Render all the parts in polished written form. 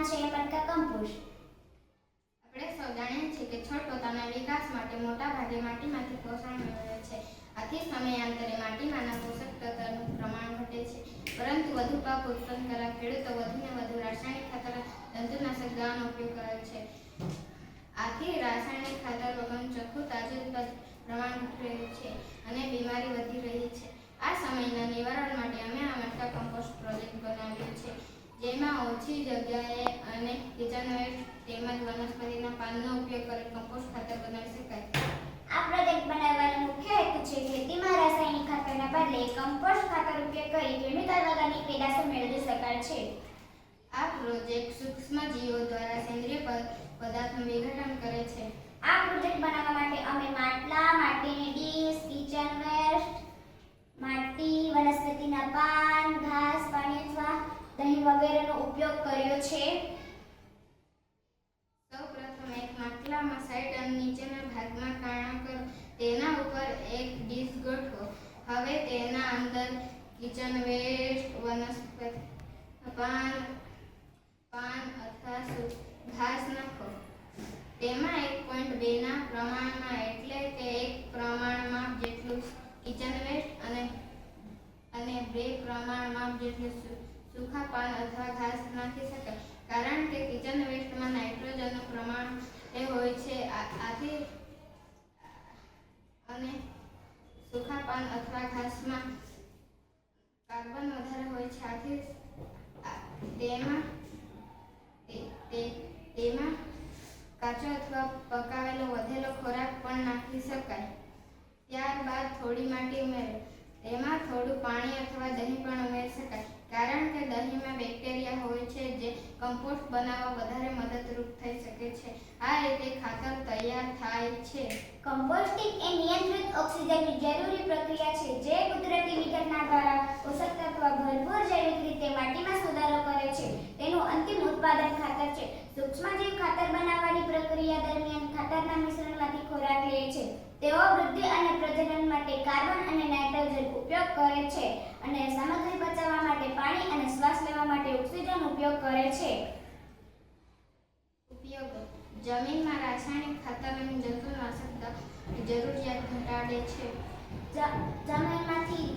છે મટકા કમ્પોસ્ટ. આપણે સૌ જાણીએ છીએ કે છોડ પોતાના વિકાસ માટે મોટા ભાગે માટીમાંથી પોષણ મેળવે છે. આથી સમયાંતરે માટીમાંના પોષક તત્વોનું પ્રમાણ ઘટે છે. પરંતુ વધુ પાક ઉત્પન્ન કરવા ખેડૂતો વધુને વધુ રાસાયણિક ખાતર, જંતુનાશક દવાનો ઉપયોગ કરે છે. આથી રાસાયણિક ખાતર વગરનું ચોખ્ખું તાજું પ્રમાણ ઘટી રહ્યું છે અને બીમારી વધી રહી છે. આ સમયના નિવારણ માટે અમે આ મટકા કમ્પોસ્ટ પ્રોજેક્ટ બનાવ્યો છે, જેમાં ઓછી જગ્યાએ અને કિચન વેસ્ટ તેમજ વનસ્પતિના પાનનો ઉપયોગ કરી કમ્પોસ્ટ ખાતર બનાવી શકાય. આ પ્રોજેક્ટ બનાવવાનો મુખ્ય હેતુ છે ખેતીમાં રાસાયણિક ખાતરના બદલે કમ્પોસ્ટ ખાતર ઉપયોગ કરી કેમિકલ વગરની પેદાશો મેળવી શકાય છે. આ પ્રોજેક્ટ સૂક્ષ્મજીવો દ્વારા સેન્દ્રિય પદાર્થનું વિઘટન કરે છે. આ પ્રોજેક્ટ બનાવવા માટે અમે માટલા, માટીની ડીશ, કિચન વેસ્ટ, માટી, વનસ્પતિના પાન, ઘાસ, પાણી અથવા દહીં વગેરેનો ઉપયોગ કર્યો છે. સૌપ્રથમ એક માટલામાં સાઈડ અને નીચેના ભાગમાં કાણા કરો. તેના ઉપર એક ડીશ ગોઠવો. હવે તેના અંદર કિચન વેસ્ટ, વનસ્પતિ પાન અથવા ઘાસ નાખો. તેમાં 1.2 ના પ્રમાણમાં એટલે કે 1 પ્રમાણ માપ જેટલું કિચન વેસ્ટ અને 2 પ્રમાણ માપ જેટલું સૂકા પાન અથવા ઘાસ નાખી શકાય. કારણ કે કિચન વેસ્ટમાં નાઇટ્રોજનનું પ્રમાણ હોય છે, આથી અને સૂકા પાન અથવા ઘાસમાં કાર્બન વધારે હોય છે, આથી તેમાં કાચો અથવા પકાવેલો વધેલો ખોરાક પણ નાખી શકાય. ત્યારબાદ થોડી માટી ઉમેરો. તેમાં થોડું પાણી અથવા દહીં પણ ઉમેરી શકાય, કારણ કે દહીંમાં બેક્ટેરિયા હોય છે જે કમ્પોસ્ટ બનાવવા વધારે મદદરૂપ થઈ શકે છે. આ રીતે ખાતર તૈયાર થાય છે. કમ્પોસ્ટિંગ એ નિયંત્રિત ઓક્સિજનની જરૂરી પ્રક્રિયા છે, જે કુદરતી વિઘટના દ્વારા પોષક તત્વ ભરપૂર જૈવિક રીતે માટીમાં સુધારો કરે છે. તેનું અંતિમ ઉત્પાદન ખાતર છે. સૂક્ષ્મજીવ ખાતર બનાવવાની પ્રક્રિયા દરમિયાન ખાતરના મિશ્રણમાંથી ખોરાક લે છે. તેઓ વૃદ્ધિ અને પ્રજનન માટે કાર્બન અને નાઇટ્રોજન ઉપયોગ કરે છે અને સામગ્રી બચાવવા માટે પાણી અને શ્વાસ લેવા માટે ઓક્સિજન ઉપયોગ કરે છે. ઉપયોગો: જમીનમાં રાસાયણિક ખાતર અને જંતુનાશક જરૂરિયાત ઘટાડે છે. જમીનમાંથી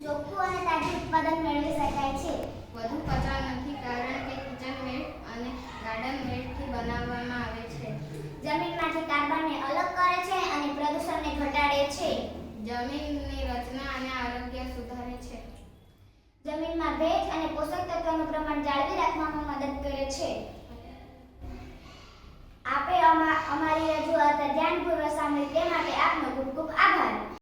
ચોખ્ખું અને તાજું ઉત્પાદન મેળવી શકાય છે. વધુ કચરા નથી, કારણ કે કિચન વેસ્ટ અને ગાર્ડન વેસ્ટથી બનાવવામાં આવે છે. જમીનમાંથી કાર્બનને અલગ કરે છે અને પ્રદૂષણને ઘટાડે છે. જમીનની રચના અને આરોગ્ય સુધારે છે. જમીનમાં ભેજ અને પોષક તત્વોનું પ્રમાણ જાળવી રાખવામાં મદદ કરે છે. આપે અમારી રજૂઆત ધ્યાનપૂર્વક સાંભળી તે માટે આપનો ખૂબ ખૂબ આભાર.